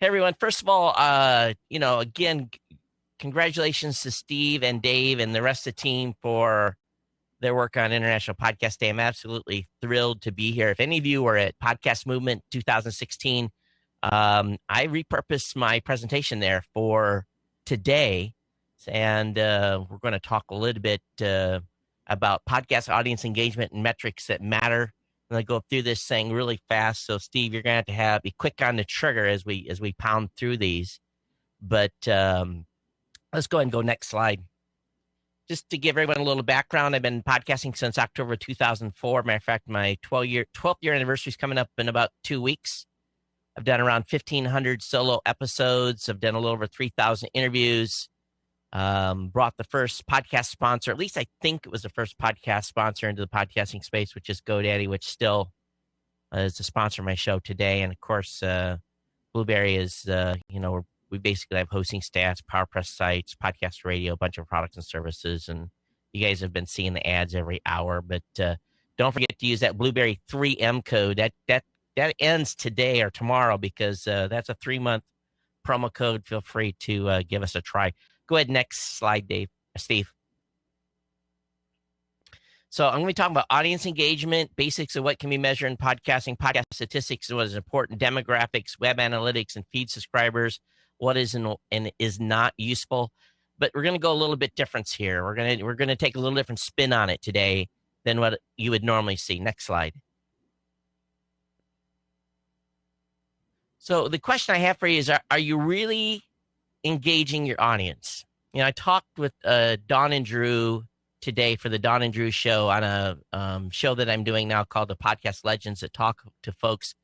Hey, everyone. First of all, again, congratulations to Steve and Dave and the rest of the team for their work on International Podcast Day. I'm absolutely thrilled to be here. If any of you were at Podcast Movement 2016, I repurposed my presentation there for today, and we're going to talk a little bit about podcast audience engagement and metrics that matter. I'm going to go through this thing really fast. So, Steve, you're going to have to be quick on the trigger as we pound through these. But let's go ahead and go next slide. Just to give everyone a little background, I've been podcasting since October 2004. Matter of fact, my 12th year anniversary is coming up in about 2 weeks. I've done around 1,500 solo episodes. I've done a little over 3,000 interviews. Brought the first podcast sponsor, at least I think it was the first podcast sponsor into the podcasting space, which is GoDaddy, which still is the sponsor of my show today. And of course, Blueberry is, we basically have hosting stats, PowerPress sites, podcast radio, a bunch of products and services. And you guys have been seeing the ads every hour, but don't forget to use that Blueberry 3M code. That ends today or tomorrow because that's a 3-month promo code. Feel free to give us a try. Go ahead, next slide, Steve. So I'm going to be talking about audience engagement, basics of what can be measured in podcasting, podcast statistics, what is important, demographics, web analytics, and feed subscribers, what is and is not useful. But we're going to go a little bit different here. We're going to take a little different spin on it today than what you would normally see. Next slide. So the question I have for you is, are you really engaging your audience? I talked with Don and Drew today for the Don and Drew show on a show that I'm doing now called the Podcast Legends, that talk to folks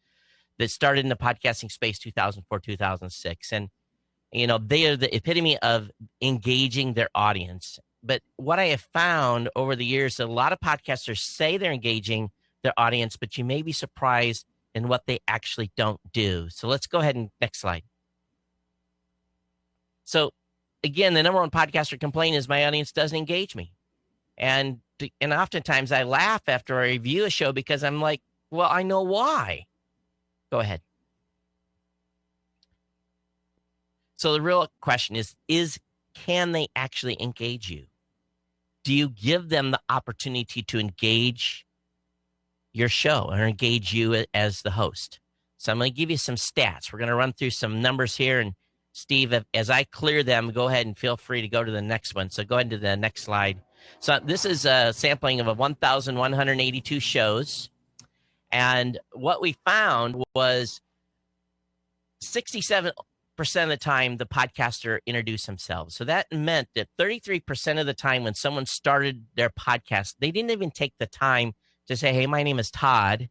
that started in the podcasting space 2004, 2006. And, they are the epitome of engaging their audience. But what I have found over the years, a lot of podcasters say they're engaging their audience, but you may be surprised in what they actually don't do. So let's go ahead and next slide. So again, the number one podcaster complaint is my audience doesn't engage me. And oftentimes I laugh after I review a show because I'm like, well, I know why. Go ahead. So the real question is can they actually engage you? Do you give them the opportunity to engage your show or engage you as the host? So I'm going to give you some stats. We're going to run through some numbers here. And Steve, as I clear them, go ahead and feel free to go to the next one. So go ahead to the next slide. So this is a sampling of 1,182 shows. And what we found was 67% of the time the podcaster introduced themselves. So that meant that 33% of the time when someone started their podcast, they didn't even take the time to say, hey, my name is Todd.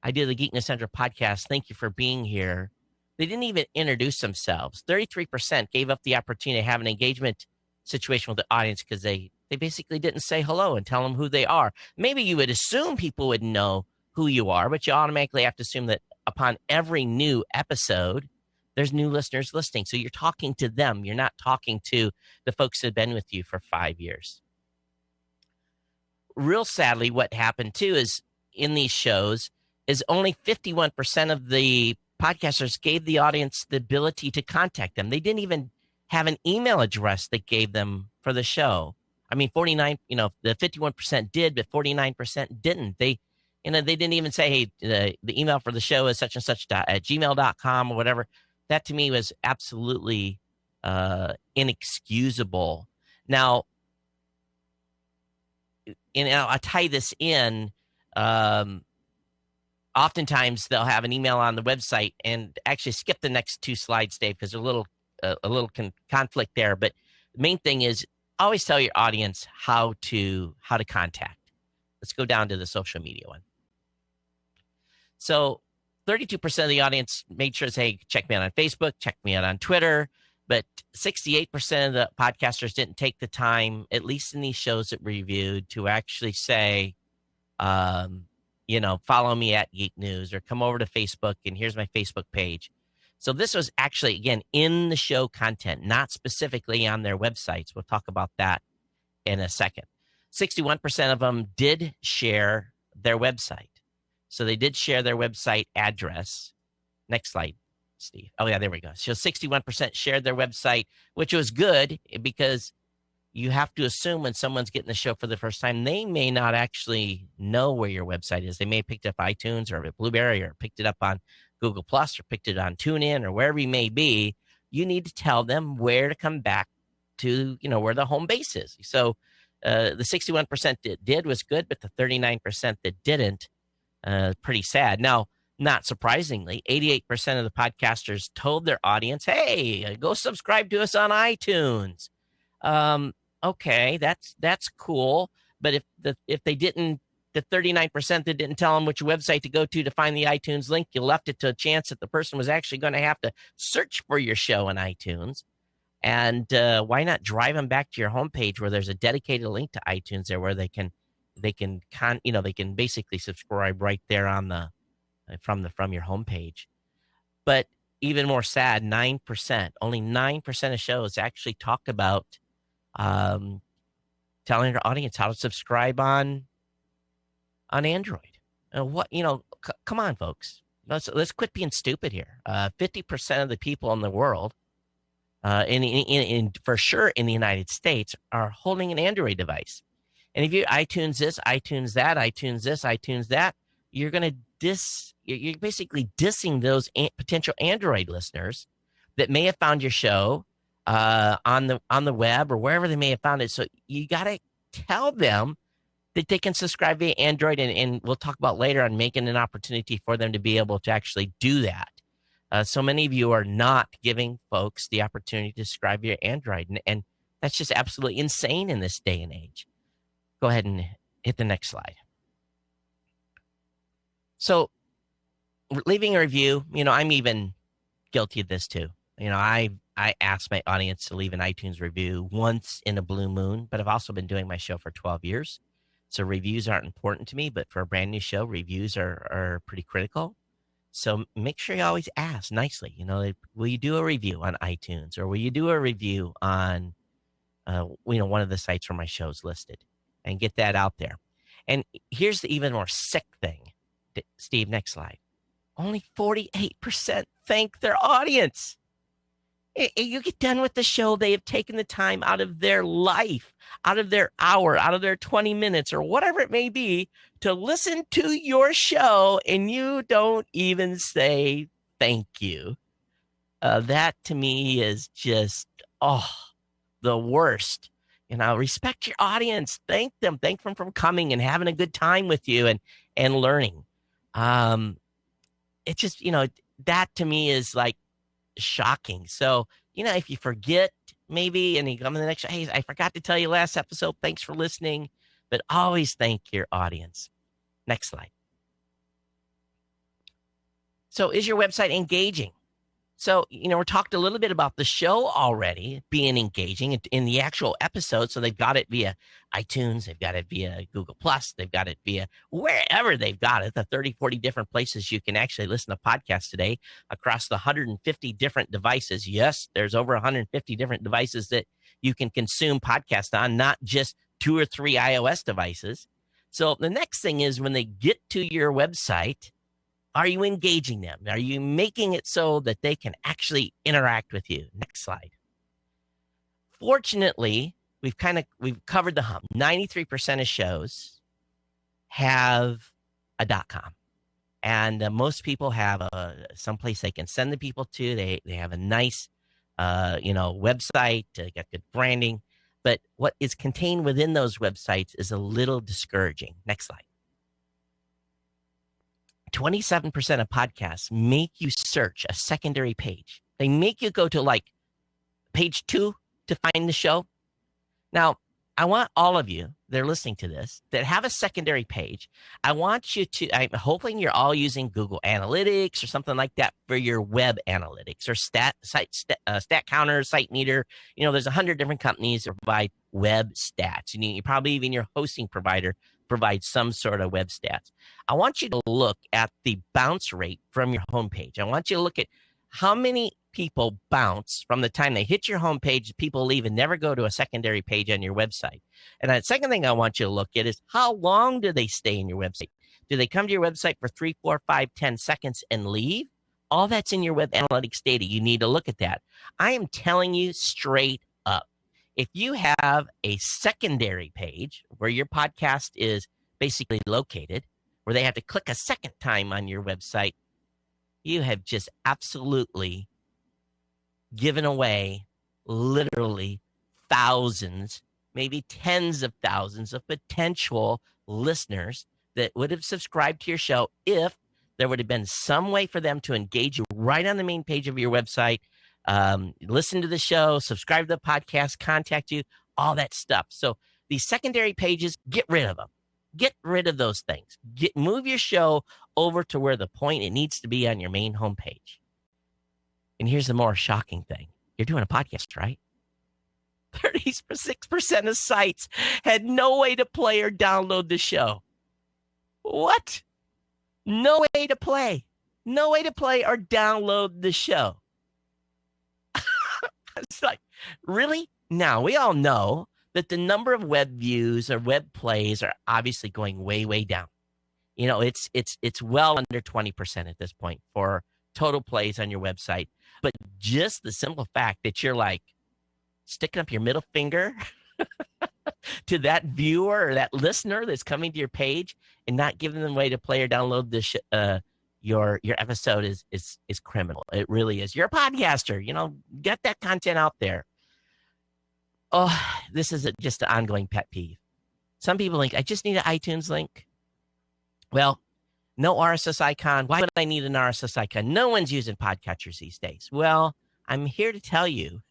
I do the Geek News Central podcast. Thank you for being here. They didn't even introduce themselves. 33% gave up the opportunity to have an engagement situation with the audience because they basically didn't say hello and tell them who they are. Maybe you would assume people would know who you are, but you automatically have to assume that upon every new episode, there's new listeners listening. So you're talking to them. You're not talking to the folks that have been with you for 5 years. Real sadly, what happened too is in these shows is only 51% of the podcasters gave the audience the ability to contact them. They didn't even have an email address they gave them for the show. I mean, 49, the 51% did, but 49% didn't. They didn't even say, hey, the email for the show is such and such at gmail.com or whatever. That to me was absolutely inexcusable. Now, I'll tie this in. Oftentimes they'll have an email on the website, and actually skip the next 2 slides, Dave, because there's a little conflict there. But the main thing is always tell your audience how to contact. Let's go down to the social media one. So 32% of the audience made sure to say, check me out on Facebook, check me out on Twitter. But 68% of the podcasters didn't take the time, at least in these shows that we reviewed, to actually say, follow me at Geek News or come over to Facebook and here's my Facebook page. So this was actually, again, in the show content, not specifically on their websites. We'll talk about that in a second. 61% of them did share their website. So they did share their website address. Next slide, Steve? Oh, yeah, there we go. So 61% shared their website, which was good because you have to assume when someone's getting the show for the first time, they may not actually know where your website is. They may have picked up iTunes or Blueberry or picked it up on Google Plus or picked it on TuneIn or wherever you may be. You need to tell them where to come back to, where the home base is. So the 61% that did was good, but the 39% that didn't, pretty sad. Now, not surprisingly, 88% of the podcasters told their audience, hey, go subscribe to us on iTunes. Okay, that's cool. But if they didn't, the 39% that didn't tell them which website to go to find the iTunes link, you left it to a chance that the person was actually going to have to search for your show in iTunes. And why not drive them back to your homepage where there's a dedicated link to iTunes there where they can basically subscribe right there on the from your homepage. But even more sad, 9%, only 9% of shows actually talk about telling your audience how to subscribe on Android. Come on, folks. Let's quit being stupid here. 50% of the people in the world, for sure in the United States, are holding an Android device. And if you iTunes this, iTunes that, iTunes this, iTunes that, you're basically dissing those potential Android listeners that may have found your show on the web or wherever they may have found it. So you got to tell them that they can subscribe via Android, and we'll talk about later on making an opportunity for them to be able to actually do that. So many of you are not giving folks the opportunity to subscribe via Android, and that's just absolutely insane in this day and age. Go ahead and hit the next slide. So leaving a review, I'm even guilty of this too. I ask my audience to leave an iTunes review once in a blue moon, but I've also been doing my show for 12 years. So reviews aren't important to me, but for a brand new show, reviews are pretty critical. So make sure you always ask nicely, will you do a review on iTunes, or will you do a review on, one of the sites where my show's listed, and get that out there. And here's the even more sick thing. Steve, next slide. Only 48% thank their audience. You get done with the show, they have taken the time out of their life, out of their hour, out of their 20 minutes, or whatever it may be, to listen to your show, and you don't even say thank you. That to me is just, the worst. Respect your audience. Thank them. Thank them for coming and having a good time with you and learning. It just, that to me is like shocking. So, if you forget maybe, and you come in the next show, hey, I forgot to tell you last episode, thanks for listening, but always thank your audience. Next slide. So is your website engaging? So, we talked a little bit about the show already being engaging in the actual episode. So they've got it via iTunes. They've got it via Google Plus. They've got it via wherever they've got it, the 30, 40 different places you can actually listen to podcasts today across the 150 different devices. Yes, there's over 150 different devices that you can consume podcasts on, not just 2 or 3 iOS devices. So the next thing is when they get to your website, are you engaging them? Are you making it so that they can actually interact with you? Next slide. Fortunately, we've covered the hump. 93% of shows have a .com. And most people have someplace they can send the people to. They have a nice, website, got good branding. But what is contained within those websites is a little discouraging. Next slide. 27% of podcasts make you search a secondary page. They make you go to page 2 to find the show. Now, I want all of you that are listening to this that have a secondary page. I want you to, I'm hoping you're all using Google Analytics or something like that for your web analytics, or stat counter, SiteMeter. There's 100 different companies that provide web stats. You probably even your hosting provider provides some sort of web stats. I want you to look at the bounce rate from your homepage. I want you to look at how many people bounce from the time they hit your homepage, people leave and never go to a secondary page on your website. And the second thing I want you to look at is how long do they stay in your website? Do they come to your website for 3, 4, 5, 10 seconds and leave? all that's in your web analytics data. You need to look at that. I am telling you straight up, if you have a secondary page where your podcast is basically located, where they have to click a second time on your website, you have just absolutely given away literally thousands, maybe tens of thousands of potential listeners that would have subscribed to your show if there would have been some way for them to engage you right on the main page of your website, listen to the show, subscribe to the podcast, contact you, all that stuff. So these secondary pages, get rid of them. Get rid of those things. Move your show over to where the point it needs to be on your main homepage. And here's the more shocking thing. You're doing a podcast, right? 36% of sites had no way to play or download the show. What? No way to play. No way to play or download the show. It's like, really? Now, we all know that the number of web views or web plays are obviously going way, way down. You know, it's well under 20% at this point for total plays on your website. But just the simple fact that you're like sticking up your middle finger to that viewer or that listener that's coming to your page and not giving them a way to play or download this your episode is criminal. It really is. You're a podcaster, you know, get that content out there. Oh, this is just an ongoing pet peeve. Some people think, I just need an iTunes link. Well, no RSS icon. Why would I need an RSS icon? No one's using podcatchers these days. Well, I'm here to tell you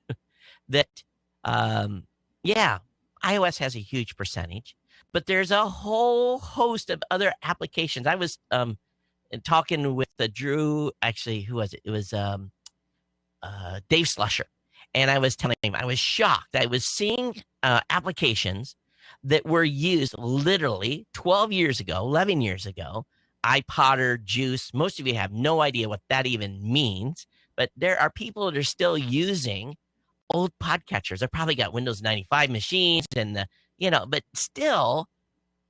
that, yeah, iOS has a huge percentage, but there's a whole host of other applications. I was talking with Drew, actually, who was it? It was Dave Slusher. And I was telling him, I was shocked. I was seeing applications that were used literally 12 years ago, 11 years ago. iPodder, Juice. Most of you have no idea what that even means. But there are people that are still using old podcatchers. They probably got Windows 95 machines and, but still,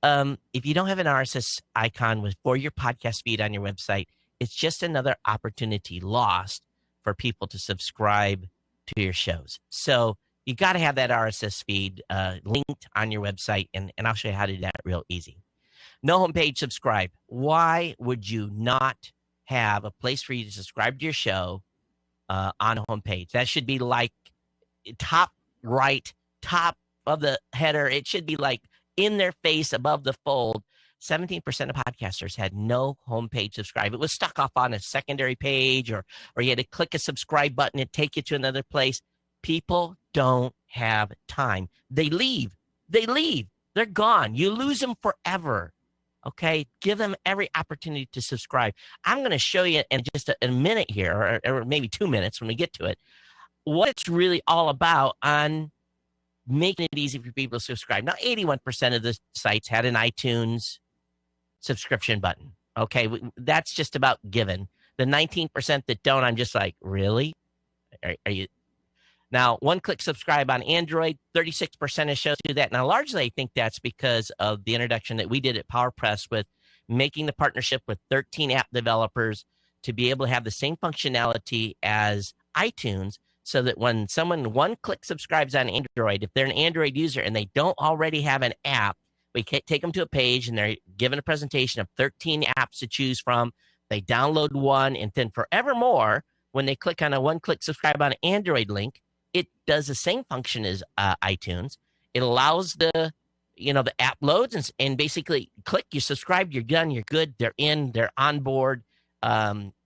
if you don't have an RSS icon for your podcast feed on your website, it's just another opportunity lost for people to subscribe to your shows. So you got to have that RSS feed linked on your website, and I'll show you how to do that real easy. No homepage subscribe. Why would you not have a place for you to subscribe to your show on a homepage? That should be like top right, top of the header. It should be like in their face above the fold. 17% of podcasters had no homepage subscribe. It was stuck off on a secondary page, or you had to click a subscribe button and take you to another place. People don't have time. They leave. They're gone. You lose them forever. Okay? Give them every opportunity to subscribe. I'm going to show you in just a minute here, or maybe 2 minutes when we get to it, what it's really all about on making it easy for people to subscribe. Now, 81% of the sites had an iTunes subscription button. Okay, that's just about given. The 19% that don't, I'm just like, really? Are you? Now, one-click subscribe on Android, 36% of shows do that. Now, largely, I think that's because of the introduction that we did at PowerPress with making the partnership with 13 app developers to be able to have the same functionality as iTunes, so that when someone one-click subscribes on Android, if they're an Android user and they don't already have an app, we can take them to a page and they're given a presentation of 13 apps to choose from. They download one, and then forevermore, when they click on a one-click subscribe on Android link, it does the same function as iTunes. It allows the app loads and basically click, you subscribe, you're done, you're good, they're in, they're on board.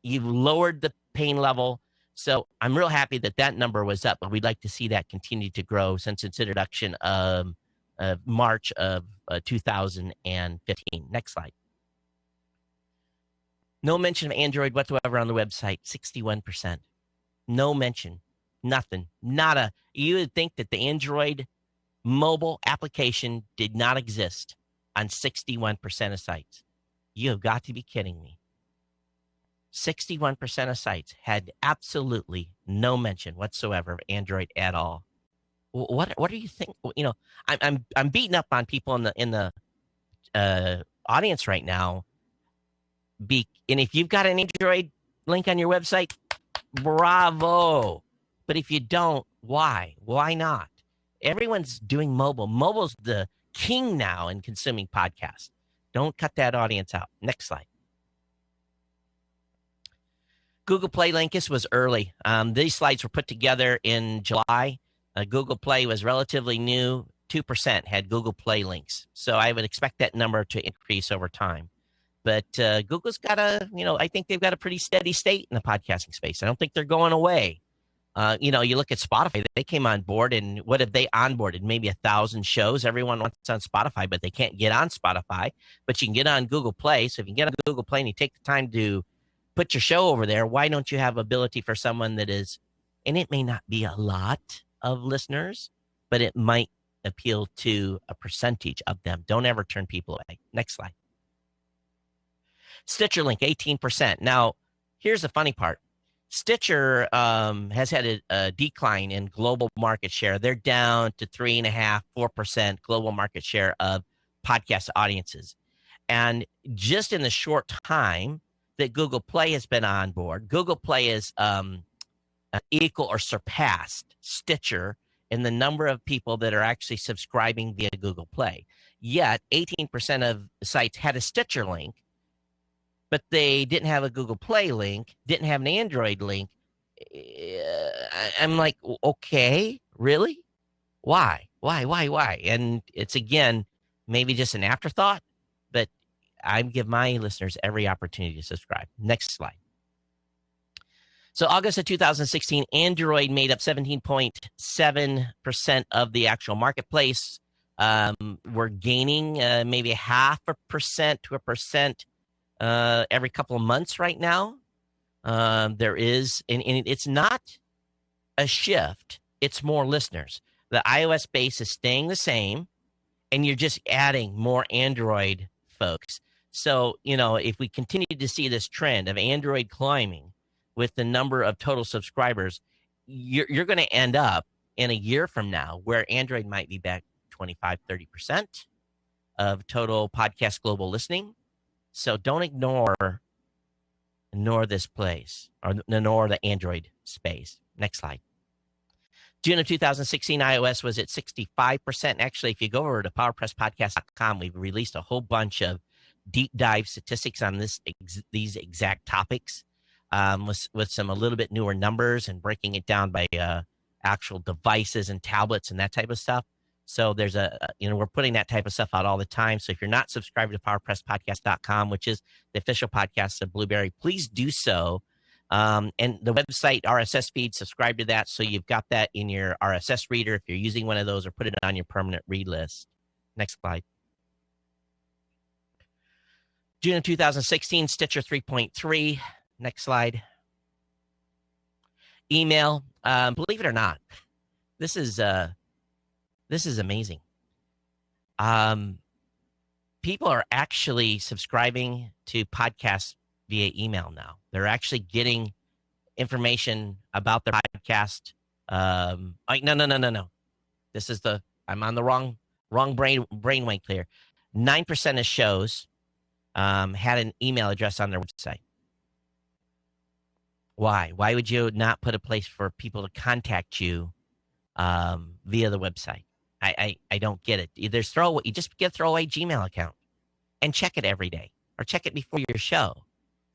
You've lowered the pain level. So I'm real happy that number was up, but we'd like to see that continue to grow since its introduction of March of 2015. Next slide. No mention of Android whatsoever on the website, 61%. No mention, nothing, nada. You would think that the Android mobile application did not exist on 61% of sites. You have got to be kidding me. 61% of sites had absolutely no mention whatsoever of Android at all. What do you think? I'm beating up on people in the audience right now. And if you've got an Android link on your website, bravo. But if you don't, why? Why not? Everyone's doing mobile. Mobile's the king now in consuming podcasts. Don't cut that audience out. Next slide. Google Play Linkus was early. These slides were put together in July. Google Play was relatively new. 2% had Google Play links. So I would expect that number to increase over time. But Google's got I think they've got a pretty steady state in the podcasting space. I don't think they're going away. You look at Spotify, they came on board, and what have they onboarded? Maybe 1,000 shows. Everyone wants on Spotify, but they can't get on Spotify. But you can get on Google Play. So if you can get on Google Play and you take the time to put your show over there, why don't you have ability for someone that is, and it may not be a lot of listeners, but it might appeal to a percentage of them. Don't ever turn people away. Next slide. Stitcher link, 18%. Now, here's the funny part. Stitcher has had a decline in global market share. They're down to 3.5%, 4% global market share of podcast audiences. And just in the short time that Google Play has been on board, Google Play is equal or surpassed Stitcher in the number of people that are actually subscribing via Google Play. Yet, 18% of sites had a Stitcher link, but they didn't have a Google Play link, didn't have an Android link. I'm like, okay, really? Why? And it's, again, maybe just an afterthought, but I give my listeners every opportunity to subscribe. Next slide. So August of 2016, Android made up 17.7% of the actual marketplace. We're gaining maybe 0.5% to 1% every couple of months right now. There is, and it's not a shift. It's more listeners. The iOS base is staying the same, and you're just adding more Android folks. So, if we continue to see this trend of Android climbing with the number of total subscribers, you're going to end up in a year from now where Android might be back 25, 30% of total podcast global listening. So don't ignore this place, or ignore the Android space. Next slide. June of 2016, iOS was at 65%. Actually, if you go over to powerpresspodcast.com, we've released a whole bunch of deep dive statistics on these exact topics. With some a little bit newer numbers and breaking it down by actual devices and tablets and that type of stuff. So there's we're putting that type of stuff out all the time. So if you're not subscribed to PowerPressPodcast.com, which is the official podcast of Blueberry, please do so. And the website RSS feed, subscribe to that so you've got that in your RSS reader if you're using one of those, or put it on your permanent read list. Next slide. June of 2016, Stitcher 3.3. Next slide. Email. Believe it or not, this is amazing. People are actually subscribing to podcasts via email now. They're actually getting information about their podcast. No. This is I'm on the wrong brainwave here. 9% of shows had an email address on their website. Why? Why would you not put a place for people to contact you via the website? I don't get it. You just get a throwaway Gmail account and check it every day, or check it before your show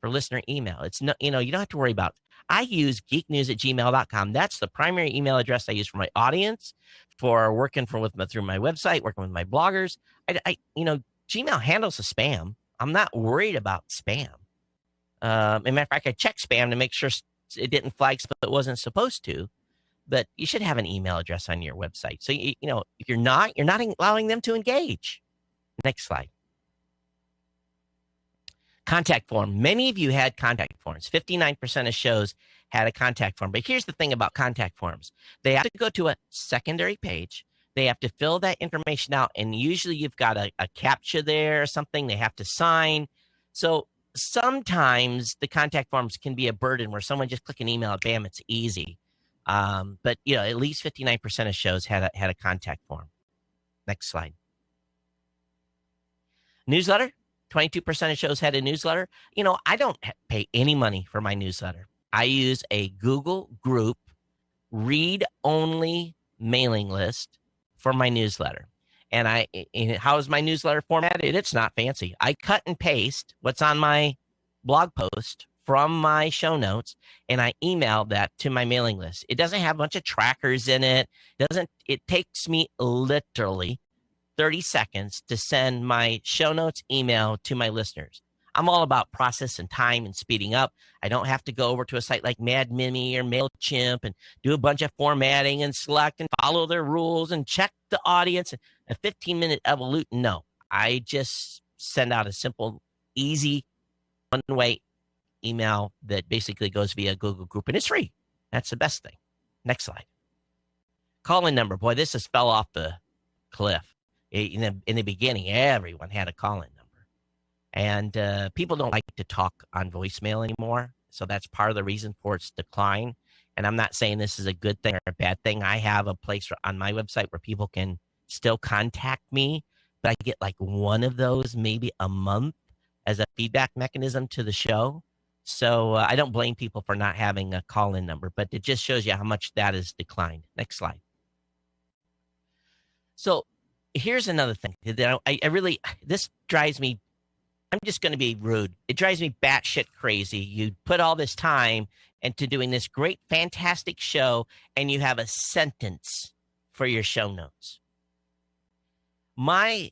for listener email. It's no, you don't have to worry about. I use geeknews@gmail.com. That's the primary email address I use for my audience, for working through my website, working with my bloggers. Gmail handles the spam. I'm not worried about spam. As a matter of fact, I check spam to make sure it didn't flag stuff it wasn't supposed to. But you should have an email address on your website. So, if you're not allowing them to engage. Next slide. Contact form. Many of you had contact forms. 59% of shows had a contact form. But here's the thing about contact forms. They have to go to a secondary page. They have to fill that information out. And usually you've got a CAPTCHA there or something they have to sign. So sometimes the contact forms can be a burden where someone just click an email, bam, it's easy. But at least 59% of shows had a contact form. Next slide. Newsletter, 22% of shows had a newsletter. I don't pay any money for my newsletter. I use a Google Group read-only mailing list for my newsletter. And how is my newsletter formatted? It's not fancy. I cut and paste what's on my blog post from my show notes, and I email that to my mailing list. It doesn't have a bunch of trackers in it. It takes me literally 30 seconds to send my show notes email to my listeners. I'm all about process and time and speeding up. I don't have to go over to a site like MadMimi or MailChimp and do a bunch of formatting and select and follow their rules and check the audience. A 15-minute evolute. No, I just send out a simple, easy, one-way email that basically goes via Google Group, and it's free. That's the best thing. Next slide. Call-in number. Boy, this just fell off the cliff. In the beginning, everyone had a call-in number. And people don't like to talk on voicemail anymore. So that's part of the reason for its decline. And I'm not saying this is a good thing or a bad thing. I have a place on my website where people can still contact me, but I get like one of those maybe a month as a feedback mechanism to the show. So I don't blame people for not having a call-in number, but it just shows you how much that has declined. Next slide. So here's another thing that this drives me. I'm just going to be rude. It drives me batshit crazy. You put all this time into doing this great, fantastic show, and you have a sentence for your show notes. My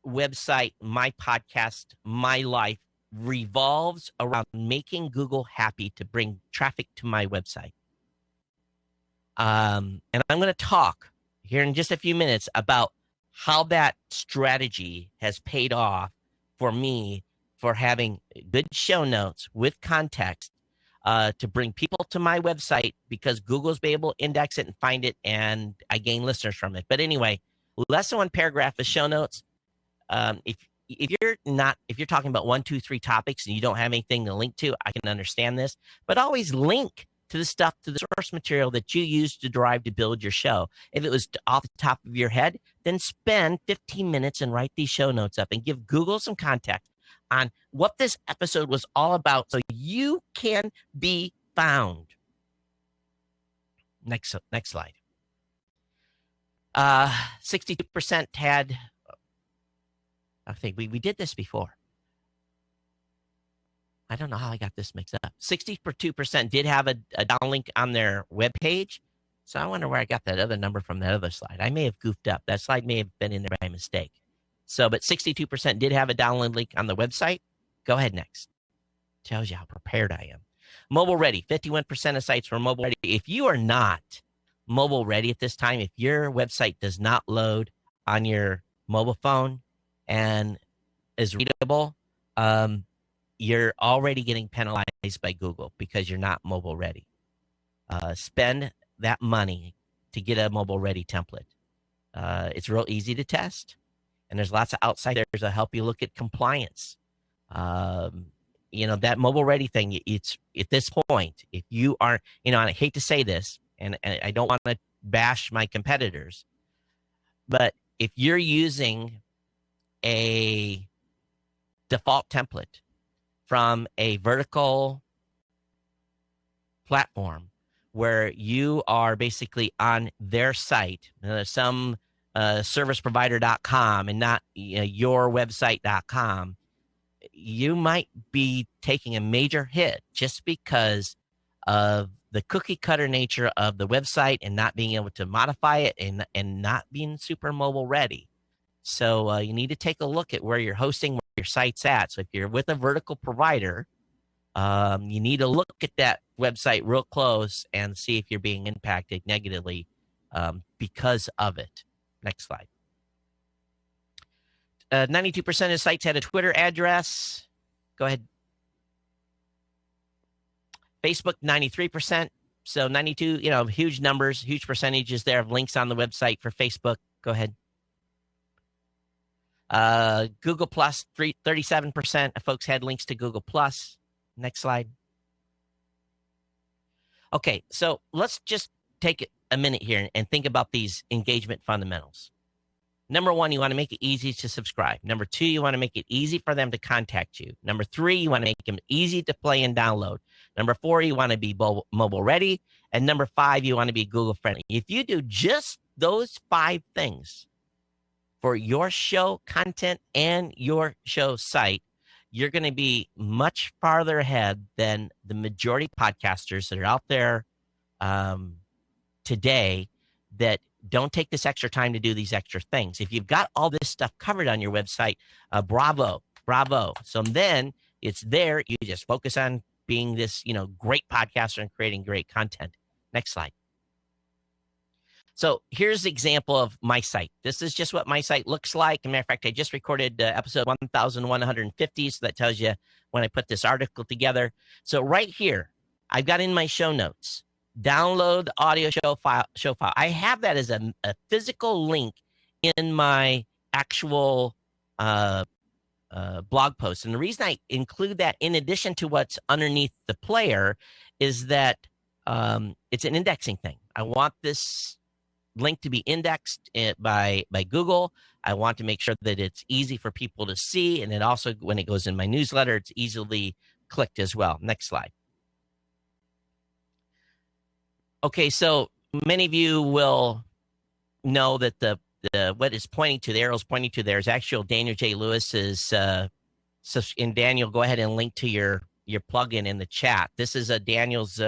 website, my podcast, my life revolves around making Google happy to bring traffic to my website. And I'm going to talk here in just a few minutes about how that strategy has paid off for me for having good show notes with context to bring people to my website, because Google's be able to index it and find it, and I gain listeners from it. But anyway, less than one paragraph of show notes. If you're talking about 1, 2, 3 topics and you don't have anything to link to, I can understand this. But always link to the source material that you use to derive to build your show. If it was off the top of your head, then spend 15 minutes and write these show notes up and give Google some context on what this episode was all about so you can be found. Next slide. 62% had, I think we did this before. I don't know how I got this mixed up. 62% did have a downlink on their webpage. So I wonder where I got that other number from that other slide. I may have goofed up. That slide may have been in there by mistake. But 62% did have a download link on the website. Go ahead next. Tells you how prepared I am. Mobile ready. 51% of sites were mobile ready. If you are not mobile ready at this time, if your website does not load on your mobile phone and is readable, you're already getting penalized by Google because you're not mobile ready. Spend that money to get a mobile ready template. It's real easy to test, and there's lots of outsiders that help you look at compliance. That mobile ready thing, it's at this point, if you are, and I hate to say this, and I don't want to bash my competitors, but if you're using a default template from a vertical platform where you are basically on their site, some serviceprovider.com and not yourwebsite.com, you might be taking a major hit just because of the cookie cutter nature of the website and not being able to modify it and not being super mobile ready. So you need to take a look at where you're hosting, where your site's at. So if you're with a vertical provider, you need to look at that website real close and see if you're being impacted negatively because of it. Next slide. 92% of sites had a Twitter address. Go ahead. Facebook, 93%. So 92, huge numbers, huge percentages there of links on the website for Facebook. Go ahead. Google Plus, 37% of folks had links to Google Plus. Next slide. Okay, so let's just take a minute here and think about these engagement fundamentals. Number one, you want to make it easy to subscribe. Number two, you want to make it easy for them to contact you. Number three, you want to make them easy to play and download. Number four, you want to be mobile ready. And number five, you want to be Google friendly. If you do just those 5 things for your show content and your show site, you're going to be much farther ahead than the majority of podcasters that are out there today that don't take this extra time to do these extra things. If you've got all this stuff covered on your website, bravo. So then it's there. You just focus on being this, great podcaster and creating great content. Next slide. So here's the example of my site. This is just what my site looks like. As a matter of fact, I just recorded episode 1150, so that tells you when I put this article together. So right here, I've got in my show notes, download the audio show file. I have that as a physical link in my actual blog post. And the reason I include that in addition to what's underneath the player is that it's an indexing thing. I want this link to be indexed by Google. I want to make sure that it's easy for people to see. And it also, when it goes in my newsletter, it's easily clicked as well. Next slide. Okay, so many of you will know that the what is pointing to, the arrow's pointing to there is actual Daniel J. Lewis's, and Daniel, go ahead and link to your plugin in the chat. This is a Daniel's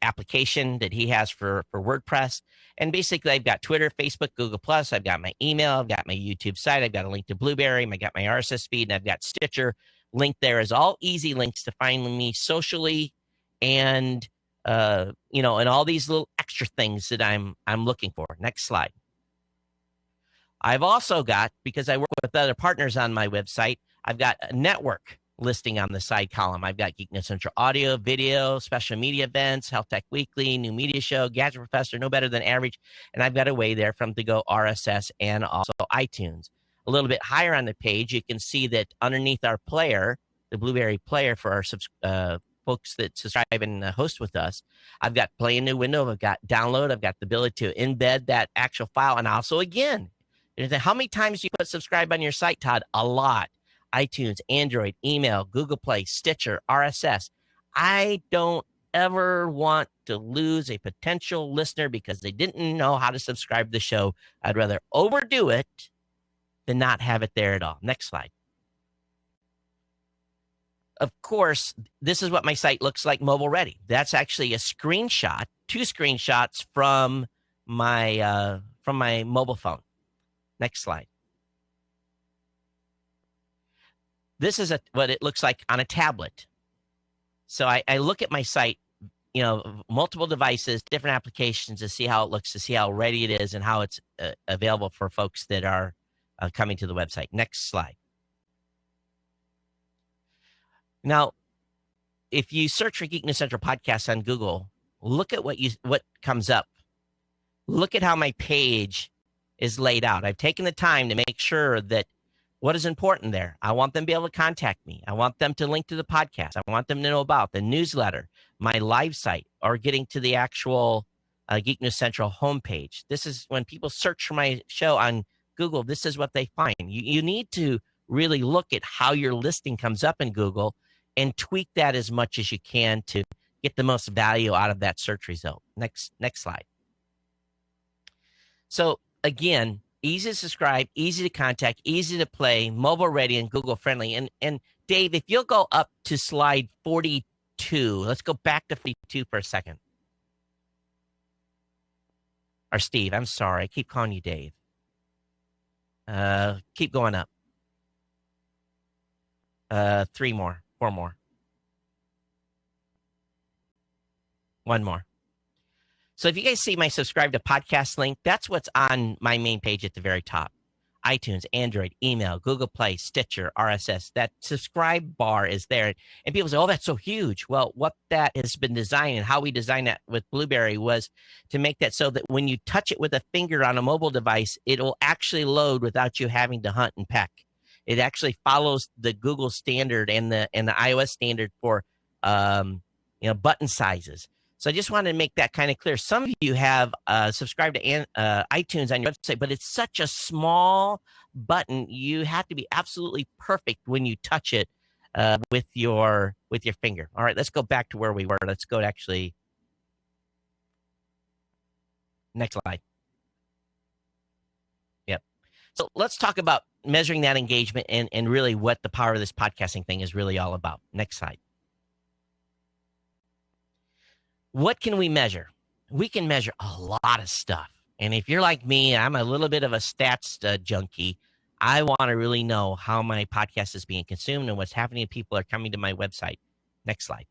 application that he has for WordPress. And basically, I've got Twitter, Facebook, Google+. I've got my email. I've got my YouTube site. I've got a link to Blueberry. I've got my RSS feed, and I've got Stitcher. Link there is all easy links to find me socially, and and all these little extra things that I'm looking for. Next slide. I've also got, because I work with other partners on my website, I've got a network listing on the side column. I've got Geek News Central audio, video, special media events, Health Tech Weekly, New Media Show, Gadget Professor, No Better Than Average, and I've got a way there from to go RSS and also iTunes. A little bit higher on the page, you can see that underneath our player, the Blueberry player for our folks that subscribe and host with us, I've got play a new window, I've got download, I've got the ability to embed that actual file, and also again, how many times do you put subscribe on your site, Todd? A lot. iTunes, Android, email, Google Play, Stitcher, RSS. I don't ever want to lose a potential listener because they didn't know how to subscribe to the show. I'd rather overdo it than not have it there at all. Next slide. Of course, this is what my site looks like mobile ready. That's actually a screenshot, 2 screenshots from my mobile phone. Next slide. This is what it looks like on a tablet. So I look at my site, multiple devices, different applications to see how it looks, to see how ready it is and how it's available for folks that are coming to the website. Next slide. Now, if you search for Geek News Central Podcast on Google, look at what comes up. Look at how my page is laid out. I've taken the time to make sure that what is important there. I want them to be able to contact me. I want them to link to the podcast. I want them to know about the newsletter, my live site, or getting to the actual Geek News Central homepage. This is when people search for my show on Google, this is what they find. You need to really look at how your listing comes up in Google and tweak that as much as you can to get the most value out of that search result. Next slide. So again, easy to subscribe, easy to contact, easy to play, mobile ready, and Google friendly. And Dave, if you'll go up to slide 42, let's go back to 42 for a second. Or Steve, I'm sorry, I keep calling you Dave. Keep going up. 3 more, 4 more. 1 more. So if you guys see my subscribe to podcast link, that's what's on my main page at the very top. iTunes, Android, email, Google Play, Stitcher, RSS. That subscribe bar is there. And people say, oh, that's so huge. Well, what that has been designed and how we designed that with Blueberry was to make that so that when you touch it with a finger on a mobile device, it will actually load without you having to hunt and peck. It actually follows the Google standard and the iOS standard for button sizes. So I just wanted to make that kind of clear. Some of you have subscribed to iTunes on your website, but it's such a small button. You have to be absolutely perfect when you touch it with your finger. All right, let's go back to where we were. Let's go to actually next slide. Yep. So let's talk about measuring that engagement and really what the power of this podcasting thing is really all about. Next slide. What can we measure? We can measure a lot of stuff. And if you're like me, I'm a little bit of a stats junkie. I want to really know how my podcast is being consumed and what's happening. People are coming to my website. Next slide.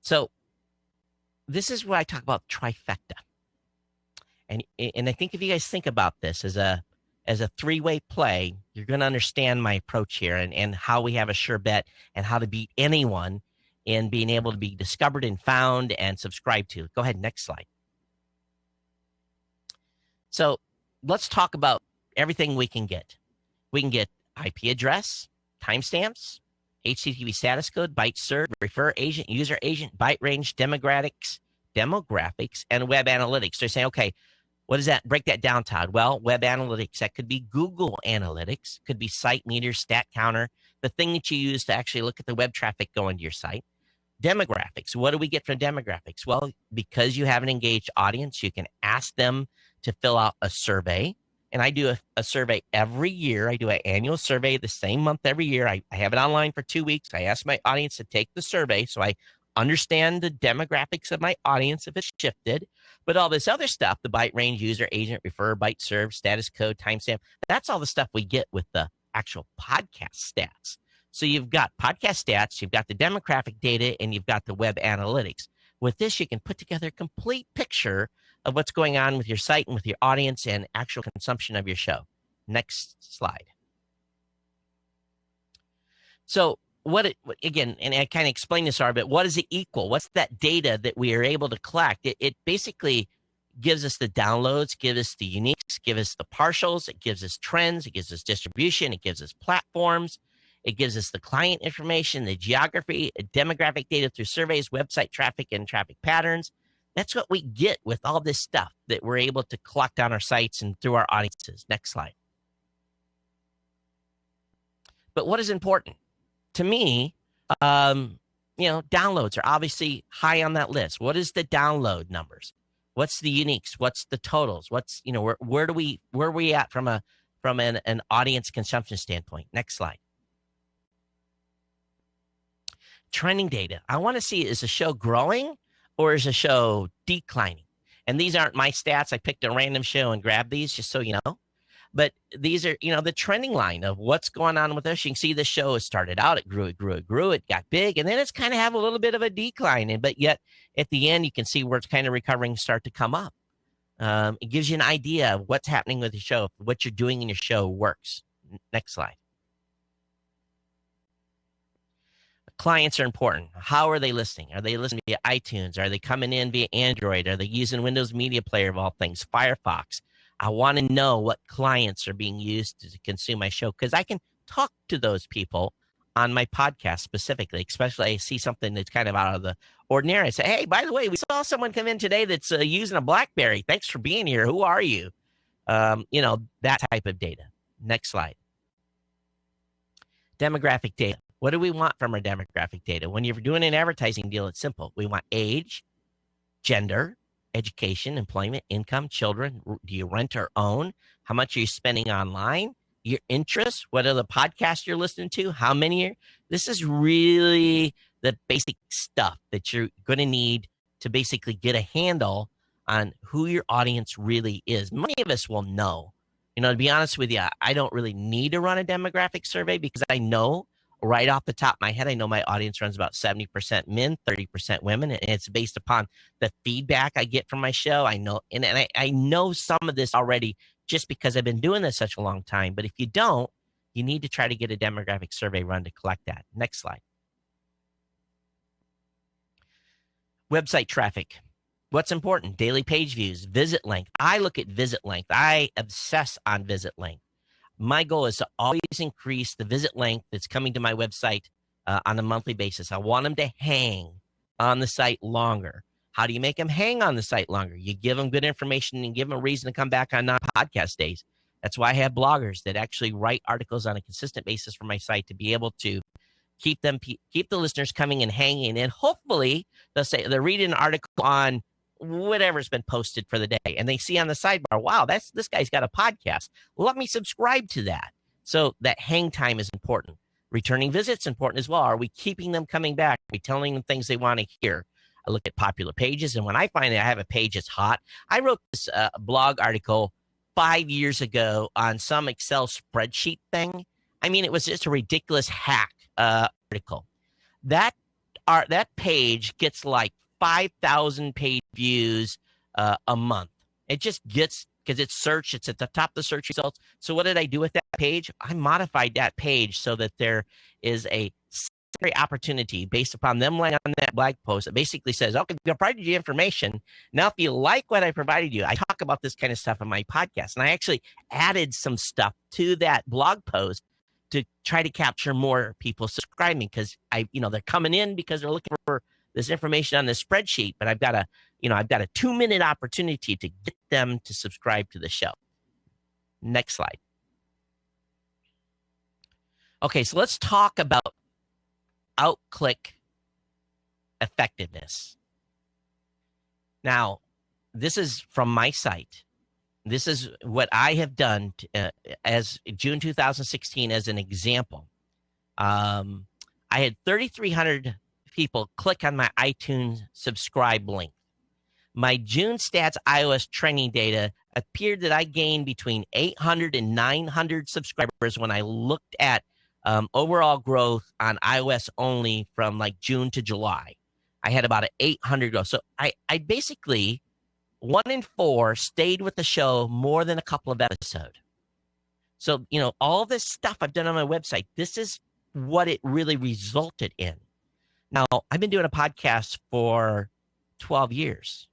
So this is what I talk about trifecta. And I think if you guys think about this as a three-way play, you're going to understand my approach here and how we have a sure bet and how to beat anyone in being able to be discovered and found and subscribed to. Go ahead, next slide. So let's talk about everything we can get. We can get IP address, timestamps, HTTP status code, byte served, refer agent, user agent, byte range, demographics, and web analytics. So you're saying, okay, what does that break that down, Todd? Well, web analytics, that could be Google Analytics, could be site meter, stat counter, the thing that you use to actually look at the web traffic going to your site. Demographics, what do we get from demographics? Well, because you have an engaged audience, you can ask them to fill out a survey. And I do a survey every year. I do an annual survey the same month every year. I have it online for 2 weeks. I ask my audience to take the survey so I understand the demographics of my audience if it's shifted. But all this other stuff, the byte range, user agent, refer, byte served, status code, timestamp, that's all the stuff we get with the actual podcast stats. So you've got podcast stats, you've got the demographic data, and you've got the web analytics. With this, you can put together a complete picture of what's going on with your site and with your audience and actual consumption of your show. Next slide. So again, and I kind of explained this already, but what does it equal? What's that data that we are able to collect? It basically gives us the downloads, gives us the uniques, gives us the partials, it gives us trends, it gives us distribution, it gives us platforms, it gives us the client information, the geography, demographic data through surveys, website traffic, and traffic patterns. That's what we get with all this stuff that we're able to collect on our sites and through our audiences. Next slide. But what is important? To me, downloads are obviously high on that list. What is the download numbers? What's the uniques? What's the totals? What's, where are we at from an audience consumption standpoint? Next slide. Trending data. I want to see, is the show growing or is the show declining? And these aren't my stats. I picked a random show and grabbed these just so you know. But these are, the trending line of what's going on with this. You can see the show has started out. It grew, it got big. And then it's kind of have a little bit of a decline. But yet at the end, you can see where it's kind of recovering, start to come up. It gives you an idea of what's happening with the show, what you're doing in your show works. Next slide. Clients are important. How are they listening? Are they listening via iTunes? Are they coming in via Android? Are they using Windows Media Player of all things, Firefox? I want to know what clients are being used to consume my show because I can talk to those people on my podcast specifically, especially I see something that's kind of out of the ordinary. I say, hey, by the way, we saw someone come in today that's using a BlackBerry. Thanks for being here. Who are you? That type of data. Next slide. Demographic data. What do we want from our demographic data? When you're doing an advertising deal, it's simple. We want age, gender, education, employment, income, children. Do you rent or own? How much are you spending online? Your interests, what are the podcasts you're listening to? How many? This is really the basic stuff that you're going to need to basically get a handle on who your audience really is. Many of us will know. To be honest with you, I don't really need to run a demographic survey because I know right off the top of my head, I know my audience runs about 70% men, 30% women, and it's based upon the feedback I get from my show. I know, and I know some of this already just because I've been doing this such a long time. But if you don't, you need to try to get a demographic survey run to collect that. Next slide. Website traffic. What's important? Daily page views, visit length. I look at visit length. I obsess on visit length. My goal is to always increase the visit length that's coming to my website on a monthly basis. I want them to hang on the site longer. How do you make them hang on the site longer? You give them good information and give them a reason to come back on non-podcast days. That's why I have bloggers that actually write articles on a consistent basis for my site to be able to keep the listeners coming and hanging. And hopefully they're reading an article on whatever's been posted for the day, and they see on the sidebar, wow, this guy's got a podcast. Let me subscribe to that. So that hang time is important. Returning visits important as well. Are we keeping them coming back? Are we telling them things they want to hear? I look at popular pages, and when I find that I have a page that's hot, I wrote this blog article 5 years ago on some Excel spreadsheet thing. I mean, it was just a ridiculous hack article. That page gets like 5,000 page views a month. It just gets, because it's search, it's at the top of the search results. So what did I do with that page? I modified that page so that there is a secondary opportunity based upon them laying on that blog post. It basically says, okay, I provided you information. Now, if you like what I provided you, I talk about this kind of stuff on my podcast. And I actually added some stuff to that blog post to try to capture more people subscribing, because they're coming in because they're looking for this information on this spreadsheet, but I've got a 2-minute opportunity to get them to subscribe to the show. Next slide. Okay, so let's talk about out-click effectiveness. Now, this is from my site. This is what I have done as June 2016 as an example. I had 3,300 people click on my iTunes subscribe link. My June Stats iOS training data appeared that I gained between 800 and 900 subscribers when I looked at overall growth on iOS only from like June to July. I had about an 800 growth. So I basically, 1 in 4 stayed with the show more than a couple of episodes. So, all this stuff I've done on my website, this is what it really resulted in. Now, I've been doing a podcast for 12 years.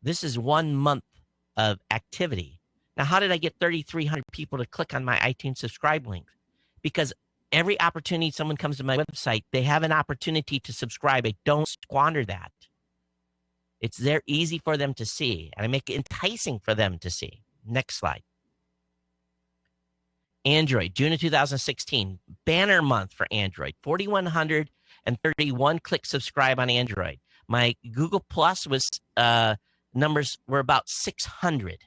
This is 1 month of activity. Now, how did I get 3,300 people to click on my iTunes subscribe link? Because every opportunity someone comes to my website, they have an opportunity to subscribe. I don't squander that. It's there easy for them to see, and I make it enticing for them to see. Next slide. Android, June of 2016, banner month for Android, 4,131 click subscribe on Android. My Google Plus was numbers were about 600.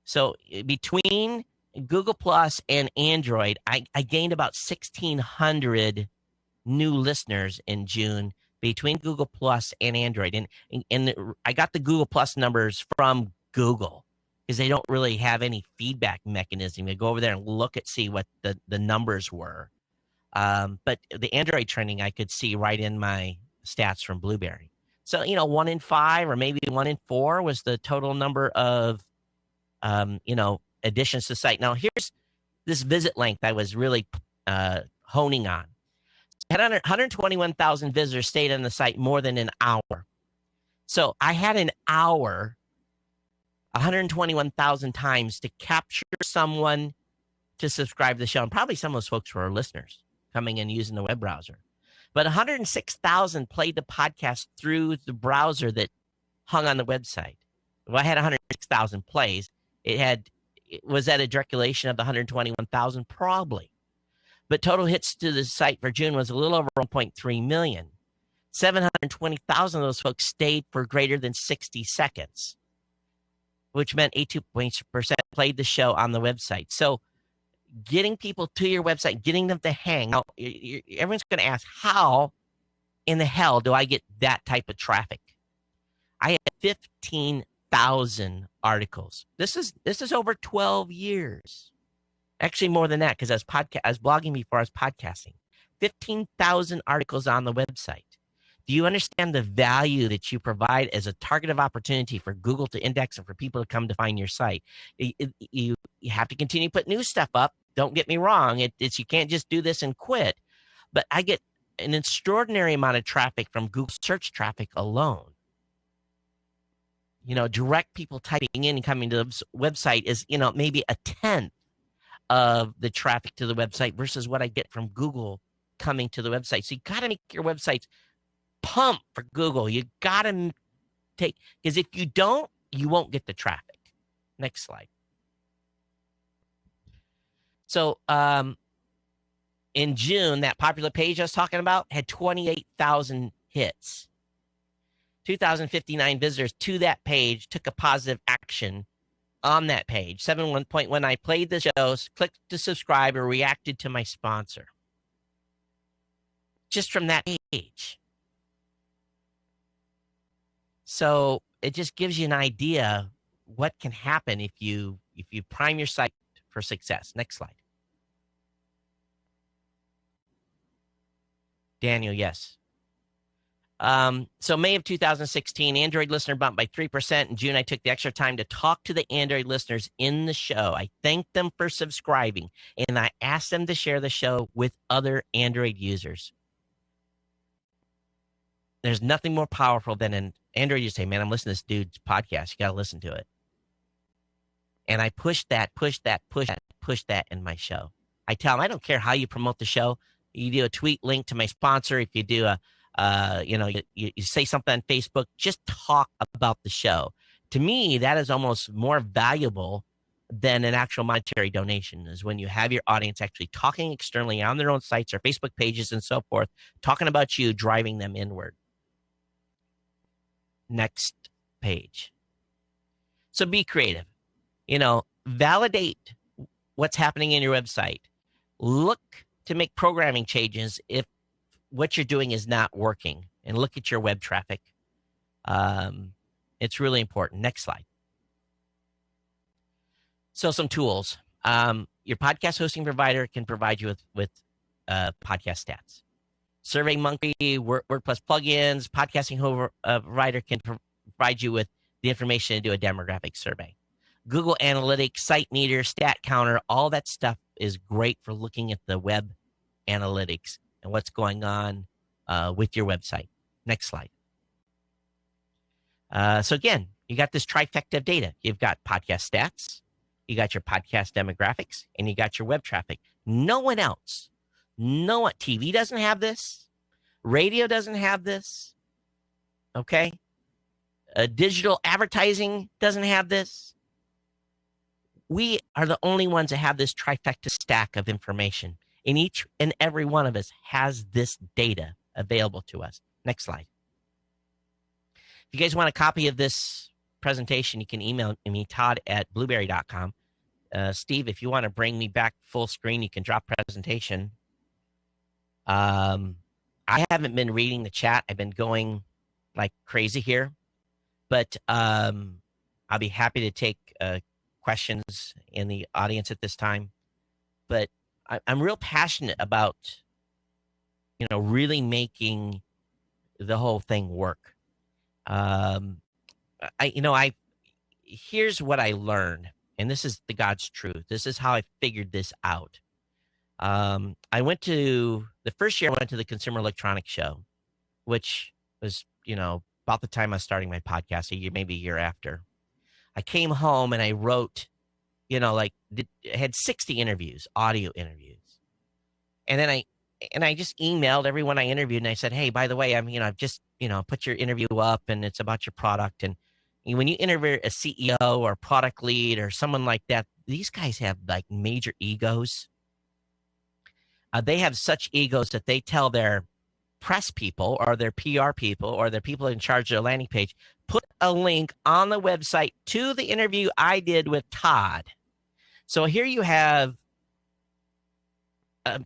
So between Google Plus and Android, I gained about 1,600 new listeners in June between Google Plus and Android. And I got the Google Plus numbers from Google, because they don't really have any feedback mechanism. You go over there and look at see what the numbers were. But the Android trending, I could see right in my stats from Blueberry. So, 1 in 5 or maybe 1 in 4 was the total number of, additions to the site. Now, here's this visit length I was really honing on. 121,000 visitors stayed on the site more than an hour. So I had an hour 121,000 times to capture someone to subscribe to the show. And probably some of those folks were our listeners coming and using the web browser. But 106,000 played the podcast through the browser that hung on the website. Well, I had 106,000 plays. Was that a direct relation of the 121,000? Probably. But total hits to the site for June was a little over 1.3 million. 720,000 of those folks stayed for greater than 60 seconds. Which meant 82% played the show on the website. So getting people to your website, getting them to hang. Now, everyone's going to ask, how in the hell do I get that type of traffic? I had 15,000 articles. This is over 12 years. Actually, more than that, because I was blogging before I was podcasting. 15,000 articles on the website. Do you understand the value that you provide as a target of opportunity for Google to index and for people to come to find your site? You have to continue to put new stuff up. Don't get me wrong. You can't just do this and quit. But I get an extraordinary amount of traffic from Google search traffic alone. Direct people typing in and coming to the website is, maybe a tenth of the traffic to the website versus what I get from Google coming to the website. So you got to make your websites pumped for Google. You got to take, because if you don't, you won't get the traffic. Next slide. So in June, that popular page I was talking about had 28,000 hits. 2,059 visitors to that page took a positive action on that page. 7 point when I played the shows, clicked to subscribe, or reacted to my sponsor. Just from that page. So it just gives you an idea what can happen if you prime your site for success. Next slide. Daniel, yes. So May of 2016, Android listener bumped by 3%. In June, I took the extra time to talk to the Android listeners in the show. I thanked them for subscribing, and I asked them to share the show with other Android users. There's nothing more powerful than an Android user say, man, I'm listening to this dude's podcast. You got to listen to it. And I push that in my show. I tell them, I don't care how you promote the show. You do a tweet link to my sponsor. If you do you say something on Facebook, just talk about the show. To me, that is almost more valuable than an actual monetary donation, is when you have your audience actually talking externally on their own sites or Facebook pages and so forth, talking about you, driving them inward. Next page. So be creative. Validate what's happening in your website. Look to make programming changes if what you're doing is not working, and look at your web traffic. It's really important. Next slide. So some tools. Your podcast hosting provider can provide you with podcast stats. SurveyMonkey, WordPress plugins, podcasting provider can provide you with the information to do a demographic survey. Google Analytics, SiteMeter, Stat Counter, all that stuff is great for looking at the web analytics and what's going on with your website. Next slide. So again, you got this trifecta of data. You've got podcast stats, you got your podcast demographics, and you got your web traffic. No one else. TV doesn't have this. Radio doesn't have this. Okay? Digital advertising doesn't have this. We are the only ones that have this trifecta stack of information. And each and every one of us has this data available to us. Next slide. If you guys want a copy of this presentation, you can email me, todd@blueberry.com. Steve, if you want to bring me back full screen, you can drop presentation. I haven't been reading the chat. I've been going like crazy here. But I'll be happy to take questions in the audience at this time. But I'm real passionate about, really making the whole thing work. Here's what I learned, and this is the God's truth. This is how I figured this out. I went to the first year I went to the Consumer Electronics Show, which was, about the time I was starting my podcast, maybe a year after. I came home and I wrote, I had 60 interviews, audio interviews. And then I just emailed everyone I interviewed, and I said, hey, by the way, I've just, put your interview up, and it's about your product. And when you interview a CEO or product lead or someone like that, these guys have like major egos. They have such egos that they tell their press people or their PR people or their people in charge of their landing page, put a link on the website to the interview I did with Todd. So here you have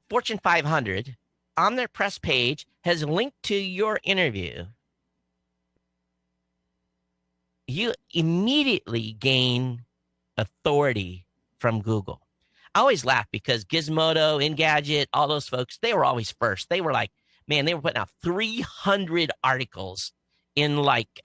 Fortune 500 on their press page has linked to your interview. You immediately gain authority from Google. I always laugh because Gizmodo, Engadget, all those folks, they were always first. They were like, man, they were putting out 300 articles in 5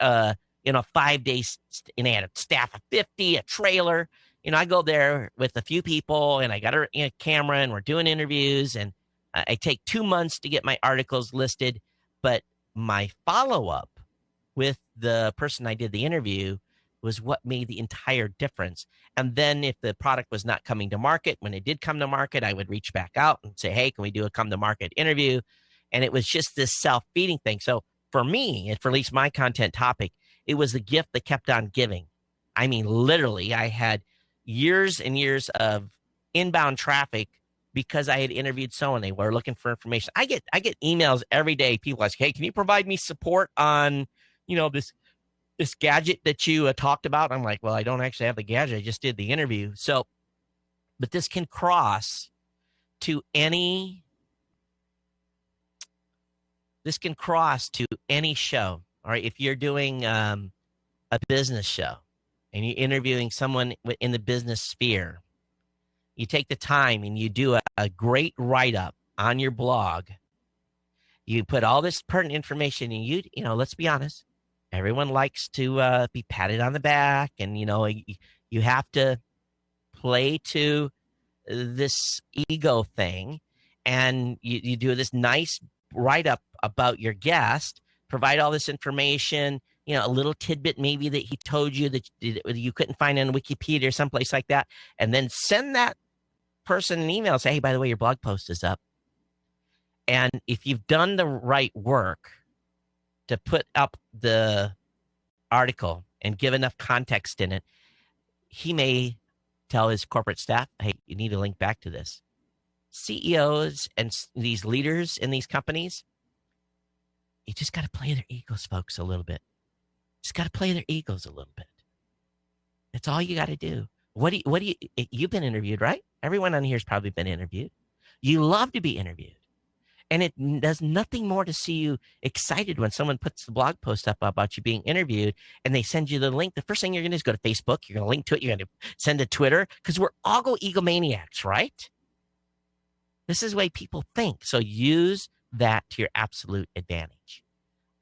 days, and they had a staff of 50, a trailer. I go there with a few people, and I got a camera, and we're doing interviews, and I take 2 months to get my articles listed. But my follow-up with the person I did the interview was what made the entire difference. And then if the product was not coming to market, when it did come to market, I would reach back out and say, hey, can we do a come to market interview? And it was just this self-feeding thing. So for me, and for at least my content topic, it was the gift that kept on giving. I mean, literally, I had years and years of inbound traffic because I had interviewed someone. They were looking for information. I get emails every day. People ask, "Hey, can you provide me support on, this gadget that you talked about?" I'm like, "Well, I don't actually have the gadget. I just did the interview." So, but this can cross to any. This can cross to any show. All right, if you're doing a business show and you're interviewing someone in the business sphere, you take the time and you do a great write-up on your blog. You put all this pertinent information, and let's be honest, everyone likes to be patted on the back, and you have to play to this ego thing, and you do this nice write-up about your guest, provide all this information, a little tidbit maybe that he told you that you couldn't find on Wikipedia or someplace like that, and then send that person an email, say, "Hey, by the way, your blog post is up." And if you've done the right work to put up the article and give enough context in it, he may tell his corporate staff, "Hey, you need to link back to this." CEOs and these leaders in these companies, you just got to play their egos, folks, a little bit. Just got to play their egos a little bit. That's all you got to do. You've been interviewed, right? Everyone on here has probably been interviewed. You love to be interviewed. And it does nothing more to see you excited when someone puts the blog post up about you being interviewed and they send you the link. The first thing you're going to do is go to Facebook. You're going to link to it. You're going to send to Twitter, because we're all egomaniacs, right? This is the way people think. So use that to your absolute advantage.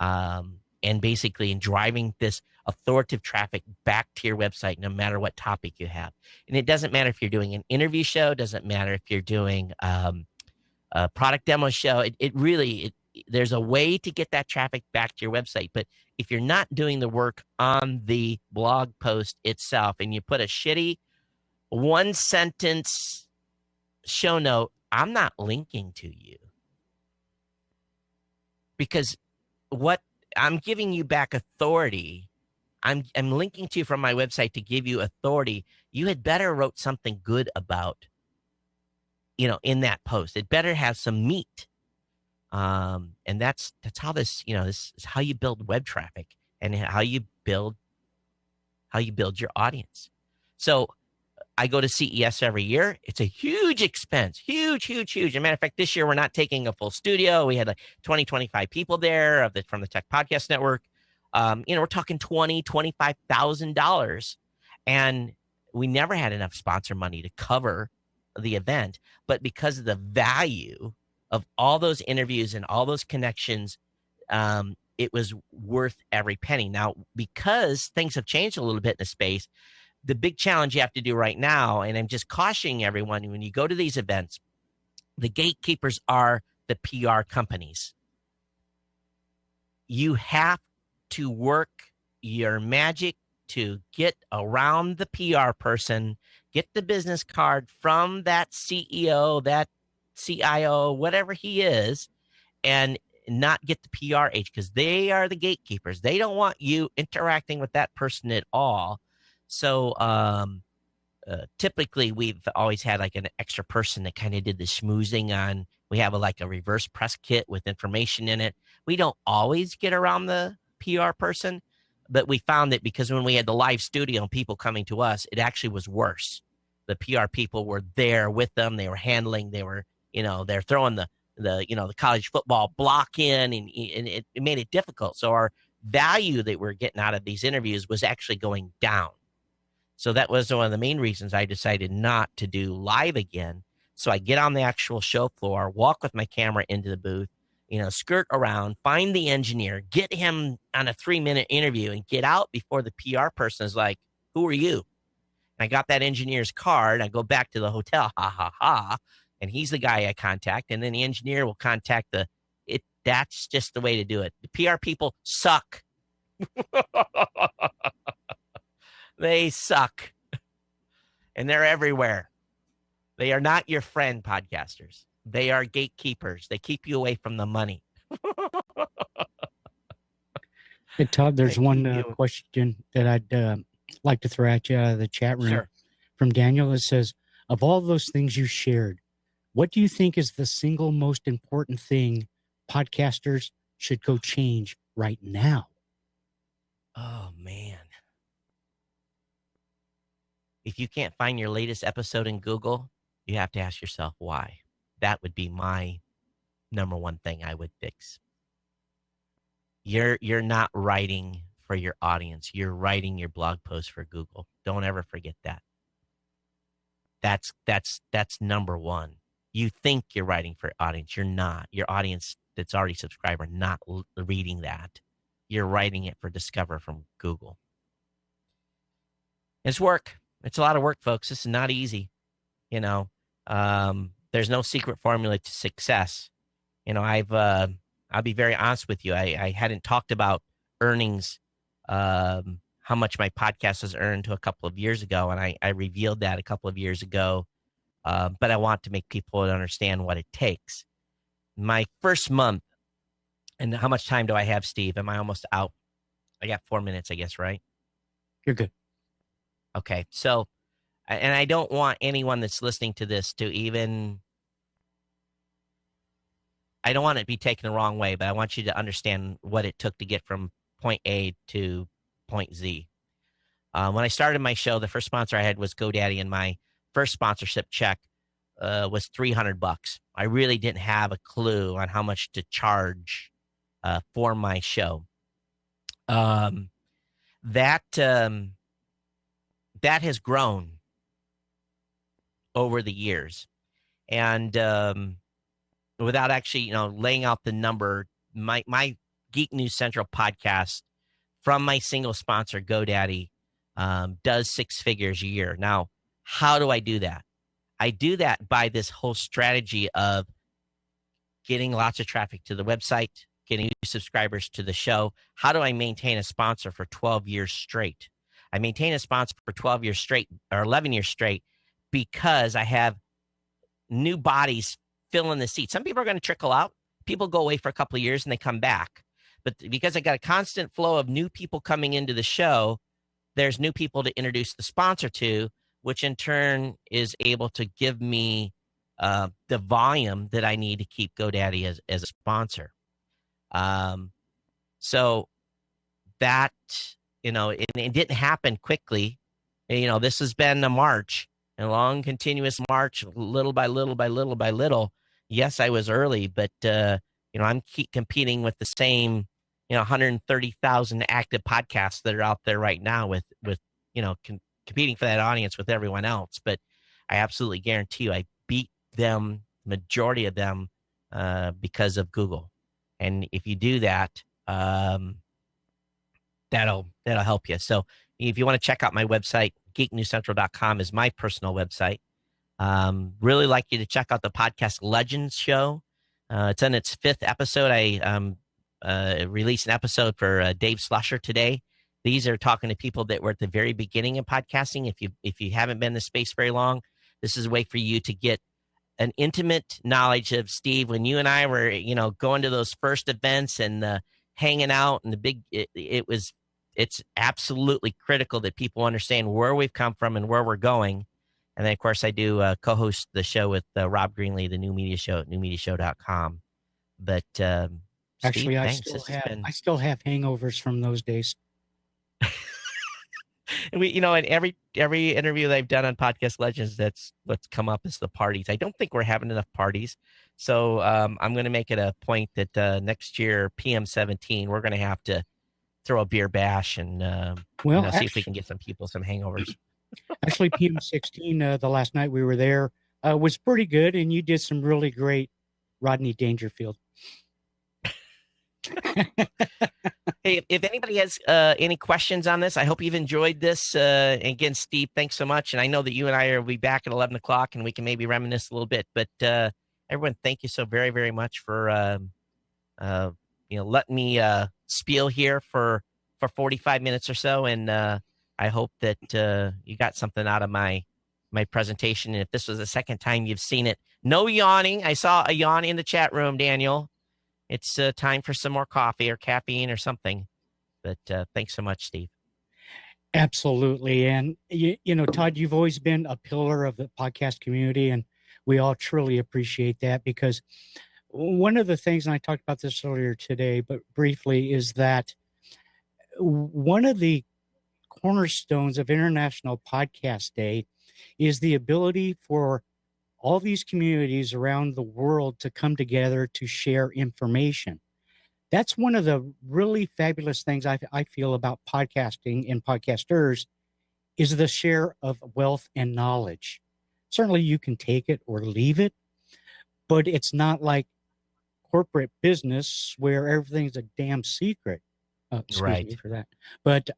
And basically in driving this authoritative traffic back to your website, no matter what topic you have. And it doesn't matter if you're doing an interview show, doesn't matter if you're doing a product demo show. There's a way to get that traffic back to your website. But if you're not doing the work on the blog post itself, and you put a shitty one sentence show note, I'm not linking to you, because what I'm giving you back authority. I'm linking to you from my website to give you authority. You had better wrote something good about, in that post. It better have some meat. And that's how this is how you build web traffic, and how you build your audience. So I go to CES every year. It's a huge expense, huge. As a matter of fact, this year we're not taking a full studio. We had like 25 people there from the Tech Podcast Network. We're talking $25,000, and we never had enough sponsor money to cover the event. But because of the value of all those interviews and all those connections, it was worth every penny. Now, because things have changed a little bit in the space, the big challenge you have to do right now, and I'm just cautioning everyone, when you go to these events, the gatekeepers are the PR companies. You have to work your magic to get around the PR person, get the business card from that CEO, that CIO, whatever he is, and not get the PR agent, because they are the gatekeepers. They don't want you interacting with that person at all. So typically we've always had like an extra person that kind of did the schmoozing on. We have a reverse press kit with information in it. We don't always get around the PR person, but we found that because when we had the live studio and people coming to us, it actually was worse. The PR people were there with them. They were handling, they're throwing the college football block in, and it made it difficult. So our value that we're getting out of these interviews was actually going down. So that was one of the main reasons I decided not to do live again. So I get on the actual show floor, walk with my camera into the booth, skirt around, find the engineer, get him on a 3-minute interview, and get out before the PR person is like, "Who are you?" And I got that engineer's card. I go back to the hotel, and he's the guy I contact. And then the engineer will contact that's just the way to do it. The PR people suck. They suck. And they're everywhere. They are not your friend, podcasters. They are gatekeepers. They keep you away from the money. Hey, Todd, there's Thank one you. question that I'd like to throw at you out of the chat room Sure. from Daniel. It says, of all those things you shared, what do you think is the single most important thing podcasters should go change right now? Oh, man. If you can't find your latest episode in Google, you have to ask yourself why. That would be my number one thing I would fix. You're not writing for your audience. You're writing your blog post for Google. Don't ever forget that. That's number one. You think you're writing for audience. You're not. Your audience that's already subscribed are not reading that. You're writing it for Discover from Google. It's work. It's a lot of work, folks. This is not easy. You know, there's no secret formula to success. You know, I'll be very honest with you. I hadn't talked about earnings, how much my podcast has earned to a couple of years ago, and I revealed that a couple of years ago. But I want to make people understand what it takes. My first month, and how much time do I have, Steve? Am I almost out? I got 4 minutes, I guess, right? You're good. Okay. So, and I don't want anyone that's listening to this to even, I don't want it to be taken the wrong way, but I want you to understand what it took to get from point A to point Z. When I started my show, the first sponsor I had was GoDaddy, and my first sponsorship check was $300. I really didn't have a clue on how much to charge for my show. That has grown over the years, and without actually, laying out the number, my Geek News Central podcast from my single sponsor, GoDaddy, does six figures a year. Now, how do I do that? I do that by this whole strategy of getting lots of traffic to the website, getting new subscribers to the show. How do I maintain a sponsor for 12 years straight? I maintain a sponsor for 12 years straight or 11 years straight because I have new bodies filling the seat. Some people are going to trickle out. People go away for a couple of years and they come back. But because I got a constant flow of new people coming into the show, there's new people to introduce the sponsor to, which in turn is able to give me the volume that I need to keep GoDaddy as a sponsor. So that, it didn't happen quickly. This has been a march, a long continuous march, little by little by little by little. Yes, I was early, but, I'm competing with the same, 130,000 active podcasts that are out there right now with competing for that audience with everyone else. But I absolutely guarantee you I beat them, majority of them, because of Google. And if you do that, that'll help you. So if you want to check out my website, geeknewscentral.com is my personal website. Really like you to check out the Podcast Legends show. It's in its 5th episode. I released an episode for Dave Slusher today. These are talking to people that were at the very beginning of podcasting. If you haven't been in the space very long, this is a way for you to get an intimate knowledge of Steve. When you and I were, going to those first events and hanging out and it's absolutely critical that people understand where we've come from and where we're going. And then, of course, I do co-host the show with Rob Greenlee, the New Media Show at newmediashow.com. But actually, Steve, I still have hangovers from those days. And in every interview that I've done on Podcast Legends, that's what's come up is the parties. I don't think we're having enough parties. So I'm going to make it a point that next year, PM17, we're going to have to throw a beer bash and see if we can get some people some hangovers. Actually, PM16, the last night we were there, was pretty good, and you did some really great Rodney Dangerfield. Hey, if anybody has any questions on this, I hope you've enjoyed this. Again, Steve, thanks so much. And I know that you and I will be back at 11 o'clock and we can maybe reminisce a little bit. But everyone, thank you so very, very much for letting me spiel here for 45 minutes or so. And I hope that you got something out of my presentation. And if this was the second time you've seen it, no yawning. I saw a yawn in the chat room, Daniel. It's time for some more coffee or caffeine or something. But thanks so much, Steve. Absolutely. And, you know, Todd, you've always been a pillar of the podcast community, and we all truly appreciate that, because one of the things, and I talked about this earlier today, but briefly, is that one of the cornerstones of International Podcast Day is the ability for all these communities around the world to come together to share information. That's one of the really fabulous things I feel about podcasting and podcasters, is the share of wealth and knowledge. Certainly you can take it or leave it, but it's not like corporate business where everything's a damn secret. Excuse me for that. But,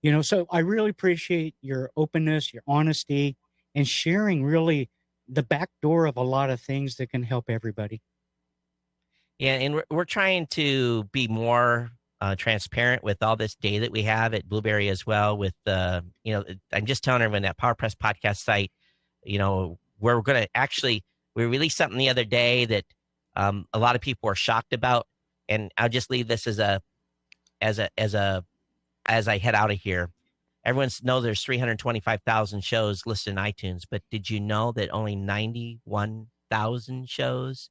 you know, so I really appreciate your openness, your honesty, and sharing really the back door of a lot of things that can help everybody. Yeah, and we're trying to be more transparent with all this data that we have at Blueberry as well. With you know, I'm just telling everyone that PowerPress podcast site, you know, we're going to actually, we released something the other day that a lot of people are shocked about, and I'll just leave this as I head out of here. Everyone knows there's 325,000 shows listed in iTunes, but did you know that only 91,000 shows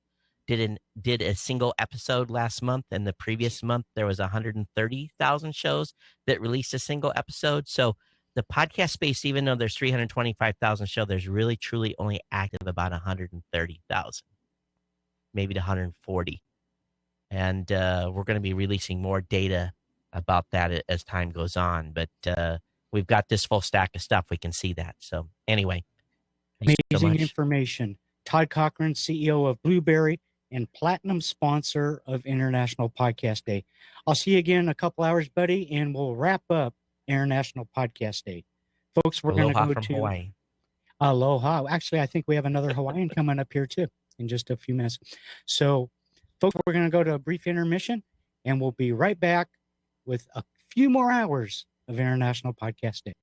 did a single episode last month, and the previous month there was 130,000 shows that released a single episode? So the podcast space, even though there's 325,000 shows, there's really truly only active about 130,000, maybe to 140. And we're going to be releasing more data about that as time goes on. But we've got this full stack of stuff. We can see that. So anyway, amazing information. Todd Cochran, CEO of Blueberry and platinum sponsor of International Podcast Day. I'll see you again in a couple hours, buddy, and we'll wrap up International Podcast Day. Folks, we're going to go to Hawaii. Aloha. Actually, I think we have another Hawaiian coming up here too in just a few minutes. So, folks, we're going to go to a brief intermission, and we'll be right back with a few more hours of International Podcast Day.